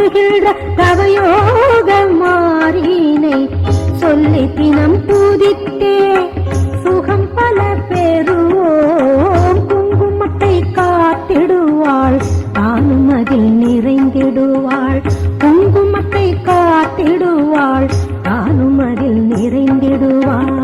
போற்றுகின்ற தவயோக மாறினை சொல்லி தினம் பூதித்தே சுகம் பல பெறுவோம். குங்குமத்தை காத்திடுவாள் தானும் அதில் நிறைந்திடுவாள். குங்குமத்தை காத்திடுவாள் தானும் அதில் நிறைந்திடுவாள்.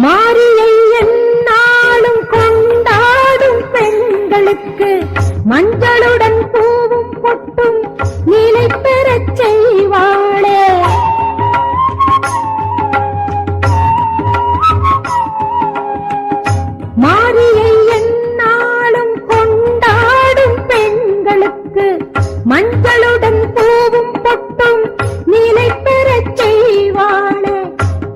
மாரியை எந்நாளும் கொண்டாடும் பெண்களுக்கு மஞ்சளுடன் பூவும் பொட்டும் நிலை பெறச் செய்வாளே. மாரியை எந்நாளும் கொண்டாடும் பெண்களுக்கு மஞ்சளுடன் பூவும் பொட்டும் நிலை பெறச் செய்வாளே.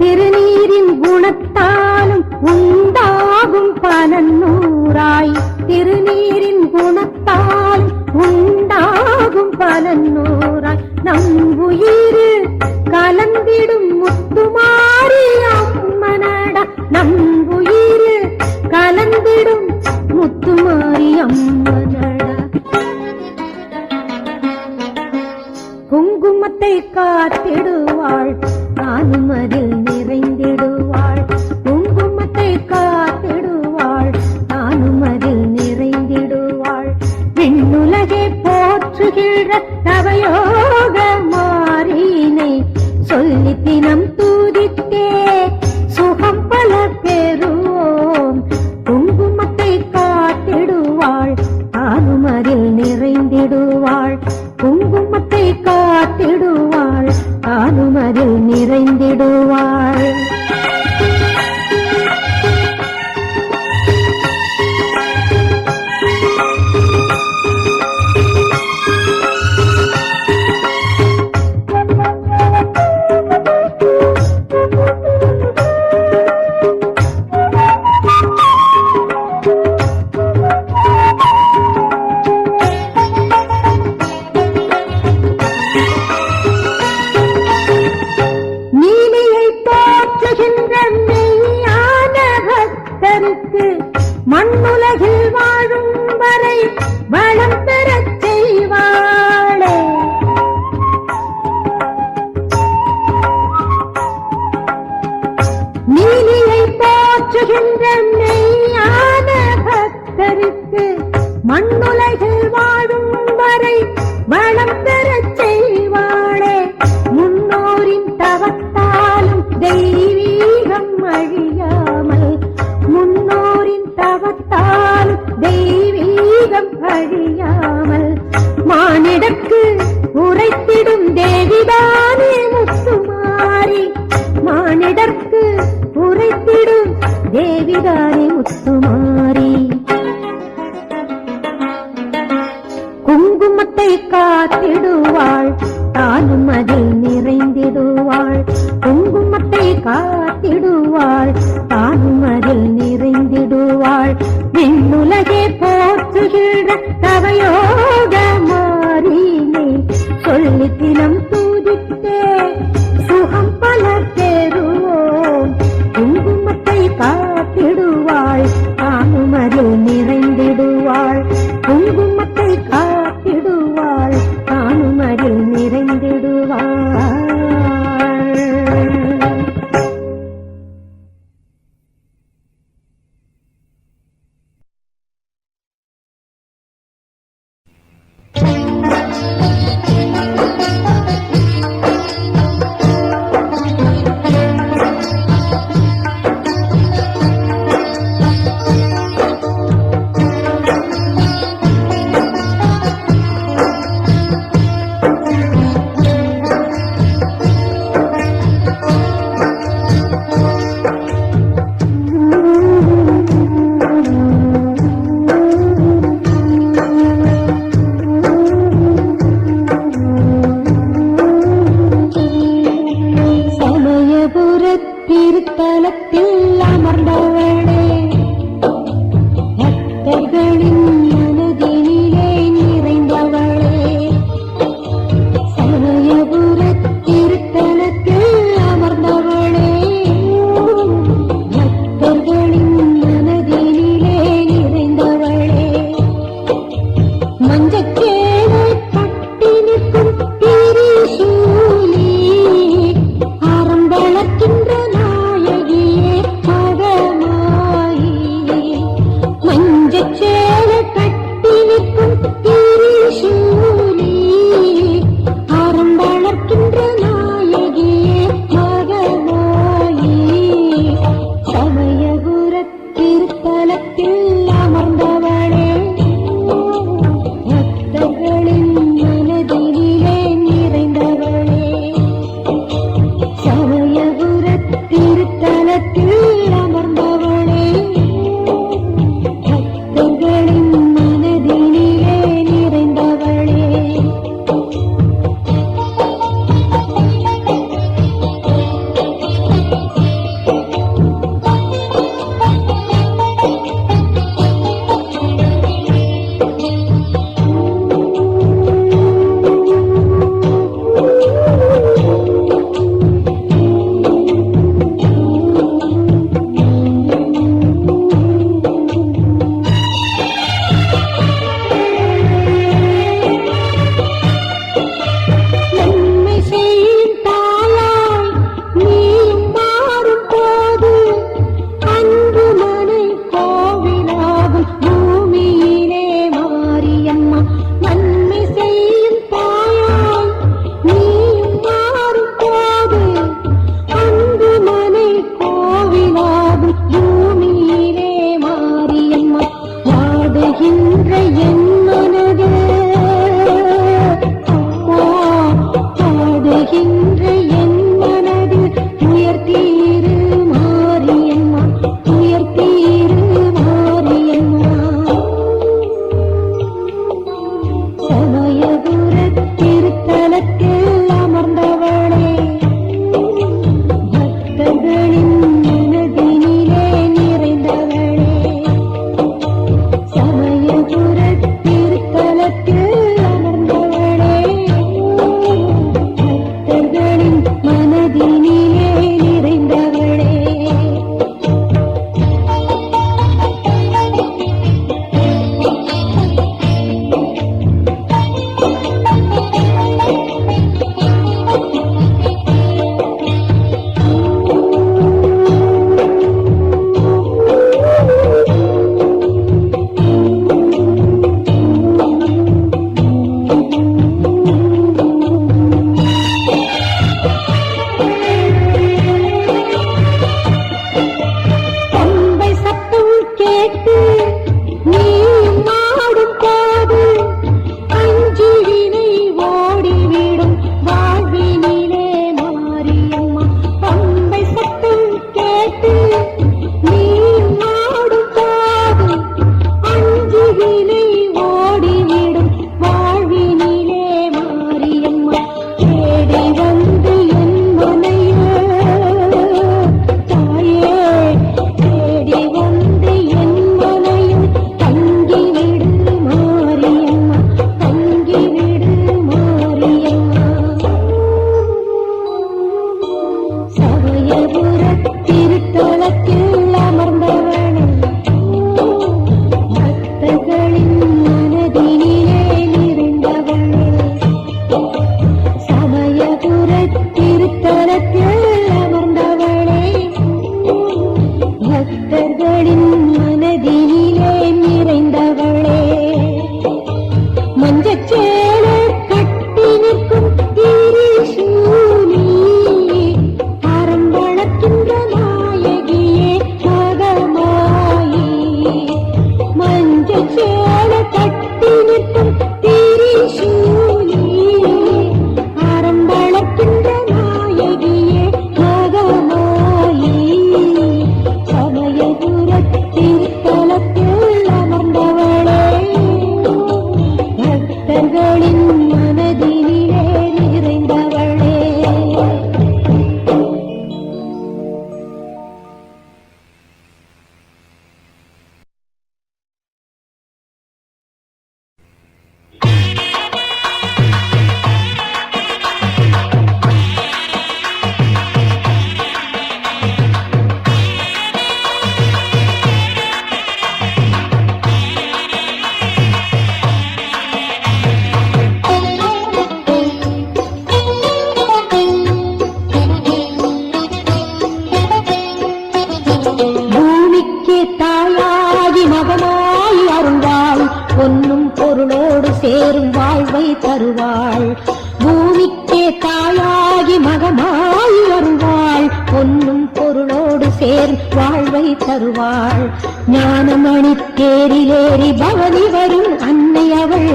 திருநீரின் குணத்தாலும் உண்டாகும் பலனூராய். திருநீரின் குணத்தால் உண்டாகும் பலனூராய். நம் உயிர் கலந்திடும் முத்துமாரி அம்மனடா. நம் உயிர் கலந்திடும் முத்துமாரி அம்மனடா. குங்குமத்தை காத்திடுவாள் தானும் அதில் நிறைந்திடுவாள். குங்குமத்தை காத்திடுவாள் தானும் அதில் நிறைந்திடுவாள். விண்ணுலகை போற்றுகின்ற தவயோக மாறினை சொல்லி தினம் தூதித்தே சுகம் பல பெறுவோம். குங்குமத்தை காத்திடுவாள் தானும் அதில் நிறைந்திடுவாள். குங்குமத்தை காத்திடுவாள் தானும் அதில் நிறைந்திடுவாள். மெய்யான பக்தருக்கு மண்ணுலகில் வாழும் வரை வளம் பெறச் செய்வாளே. நீலியை போற்றுகின்ற மெய்யான பக்தருக்கு மண்ணுலகில் வாழும் வரை வளம் பெறச் செய்வாளே. முன்னோரின் தவத்தாலும் தெய்வீகம் அழியாமல். முன்னோரின் தவத்தால் தெய்வீகம் அழியாமல். மானிடற்கு உரைத்திடும் தேவிதானே முத்துமாரி. மானிடற்கு உரைத்திடும் தேவிதானே முத்துமாரி. குங்குமத்தை காத்திடுவாள் தானும் அதில் நிறைந்திடுவாள். குங்குமத்தை காத்திடுவாள் தானும் அதில் நிறைந்திடுவாள். விண்ணுலகே போற்றுகின்ற தவயோக மாறினை சொல்லி தினம் தூதித்தே சுகம் பல பெறுவோம். குங்குமத்தை காத்திடுவாள் தானும் அதில் நிறைந்திடுவாள். குங்குமத்தை காத்திடுவாள் தானும் அதில் நிறைந்திடுவாள். பக்தர்களின் மனதினிலே நிறைந்தவளே சமயபுரத் திருத்தலத்தில் அமர்ந்தவளே பக்தர்களின் மனதினிலே நிறைந்தவளே மஞ்சச்சேலை கட்டி நிற்கும் திரிசூலி ஆரம்பளக்கின்ற நாயகியே மகமாயி மஞ்சச்சேலை கட்டி நிற்கும் திரிசூலி ஆரம்பளக்கின்ற நாயகியே மகமாயி சமயபுரத் திருத்தலத்தில் அமர்ந்தவளே பக்தர்களின் மனதினிலே நிறைந்தவளே சமயபுரத் திருத்தலத்தில் அமர்ந்தவளே பக்தர்களின் மனதினிலே நிறைந்தவளே நன்மை செய்யும் தாயாய் நீயும் மாறும் போது அன்பு மனை கோவிலாகும் பூமியிலே மாரியம்மா நன்மை செய்யும் தாயாய் நீயும் மாறும் போது அன்பு மனை கோவிலாகும் பூமியிலே மாரியம்மா வாடுகின்ற என் மனது பாடுகின்ற என் மனதில் உயர்த்தீரு மாரியம்மா உயர்த்தீரு மாரியம்மா சமயபுரத் திருத்தலத்தில் அமர்ந்தவளே பக்தர்களின் மனதினிலே நிறைந்தவளே சமயபுரத் சேரும் வாழ்வை தருவாள். பூமிக்கே தாயாகி மகமாய் வருவாள். பொன்னும் பொருளோடு சேரும் வாழ்வை தருவாள். ஞானமணி தேரிலேறி பவனி வரும் அன்னை அவள்.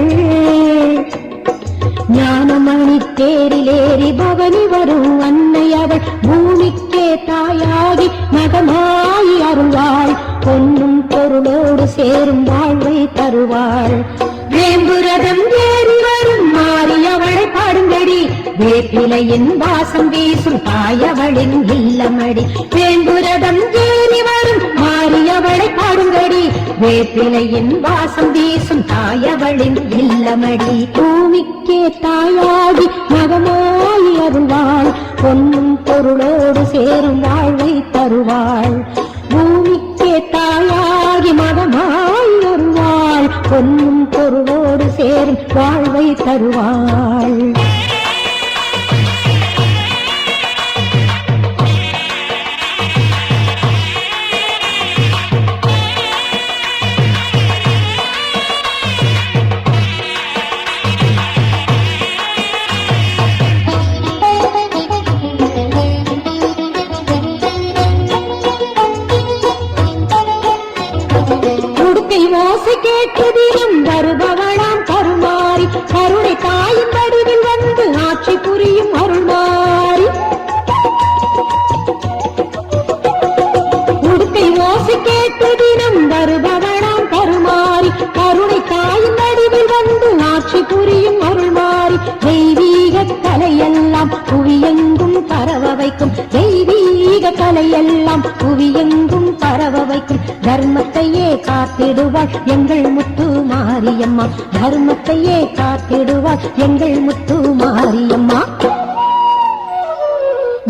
ஞானமணி தேரிலேறி பவனி வரும் அன்னை அவள். பூமிக்கே தாயாகி மகமாய் அருள்வாள். பொன்னும் பொருளோடு சேரும் வாழ்வை தருவாள். வேம்புரதம் ஏறி வரும் மாரியவளை பாடுங்கடி. வேப்பிலையின் வாசம் வீசும் தாயவளின் இல்லமடி. வேம்புரதம் ஏறி வரும் மாரியவளை பாடுங்கடி. வேப்பிலையின் வாசம் வீசும் தாயவளின் இல்லமடி. பூமிக்கே தாயாகி மகமாய் அருள்வாள். பொன்னும் பொருளோடு சேரும் வாழ்வை தருவாள். பூமிக்கே தாயாகி மகமாய் அருள்வாள். பொன்னும் பொருளோடு சேரும் வாழ்வை தருவாள். ஓசை கேட்டு தினம் வருபவளாம் கருமாறி. கருணை தாயின் வடிவில் வந்து ஆட்சி புரியும் அருள்மாறி. உடுக்கை ஓசை கேட்டு தினம் வருபவளாம் கருமாறி. கருணை தாயின் வடிவில் வந்து ஆட்சி புரியும் அருள்மாறி. தெய்வீக கலையெல்லாம் புவியெங்கும் பரவ வைக்கும். தெய்வீக கலையெல்லாம் புவியெங்கும் பரவ வைக்கும். தர்மத்தையே காத்திடுவாள் எங்கள் முத்து மாரியம்மா. தர்மத்தையே காத்திடுவாள் எங்கள் முத்து மாரியம்மா.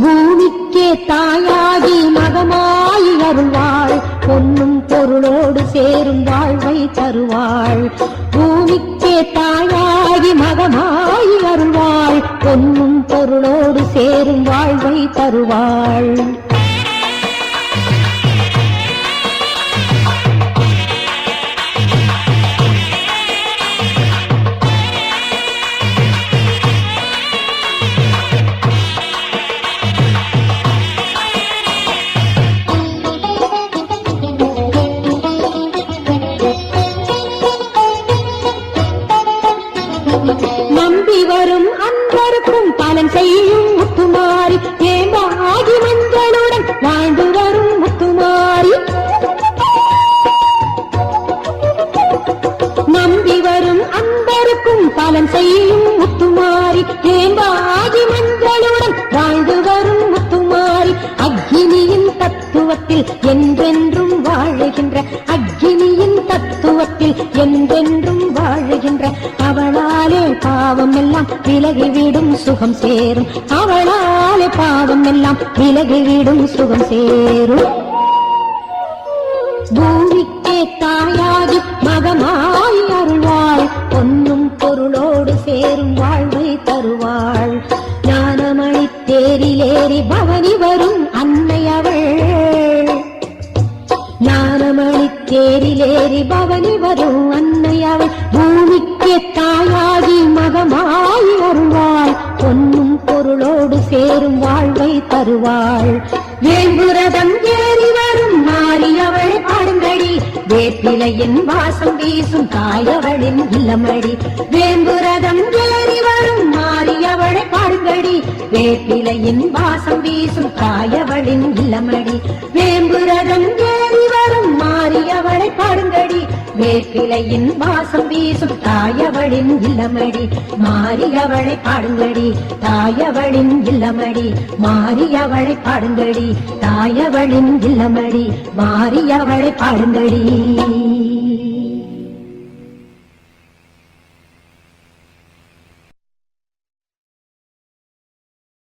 பூமிக்கே தாயாகி மகமாய் அருள்வாள். பொன்னும் பொருளோடு சேரும் வாழ்வை தருவாள். பூமிக்கே தாயாகி மகமாய் அருள்வாள். பொன்னும் பொருளோடு சேரும் வாழ்வை தருவாள். நம்பி வரும் அன்பருக்கும் பலன் செய்யும் முத்துமாரி. ஏமாகி மஞ்சளுடன் வாழ்ந்து வரும் முத்துமாரி. நம்பி வரும் அன்பருக்கும் பலன் செய்யும் முத்துமாரி. ஏமாகி மஞ்சளுடன் வாழ்ந்து வரும் முத்துமாரி. அக்னியின் தத்துவத்தில் என்றென்றும் வாழுகின்ற. அக்னியின் தத்துவத்தில் என்றென்றும் வாழுகின்ற. அவளாலே பாவம் எல்லாம் விலகிவிடும் சுகம் சேரும். அவளாலே பாவம் எல்லாம் விலகிவிடும் சுகம் சேரும். பூமிக்கே தாயாகி மகமாய் அருள்வாள். பொன்னும் பொருளோடு சேரும் வாழ்வை தருவாள். ஞானமணி தேரிலேறி பவனி வரும் அன்னை அவள். ஞானமணி தேரிலேறி பவனி வரும் அன்னை அவள். பூமிக்கே தாயாகி மகமாய் அருள்வாள். பொன்னும் பொருளோடு சேரும் வாழ்வை தருவாள். வேம்புரதம் ஏறி வரும் மாரியவளை பாடுங்கடி. வேப்பிலையின் வாசம் வீசும் தாயவளின் இல்லமடி. வேம்புரதம் ஏறி வரும் மாரியவளை பாடுங்கடி. வேப்பிலையின் வாசம் வீசும் தாயவளின் இல்லமடி. வேம்புரதம் ஏறி வரும் மாரியவளை பாடுங்கடி. வேப்பிலையின் வாசம் வீசும் தாயவளின் இல்லமடி. மாரியவளை பாடுங்கடி. தாயவளின் இல்லமடி. மாரியவளை பாடுங்கடி. தாயவளின் இல்லமடி. மாரியவளை பாடுங்கடி.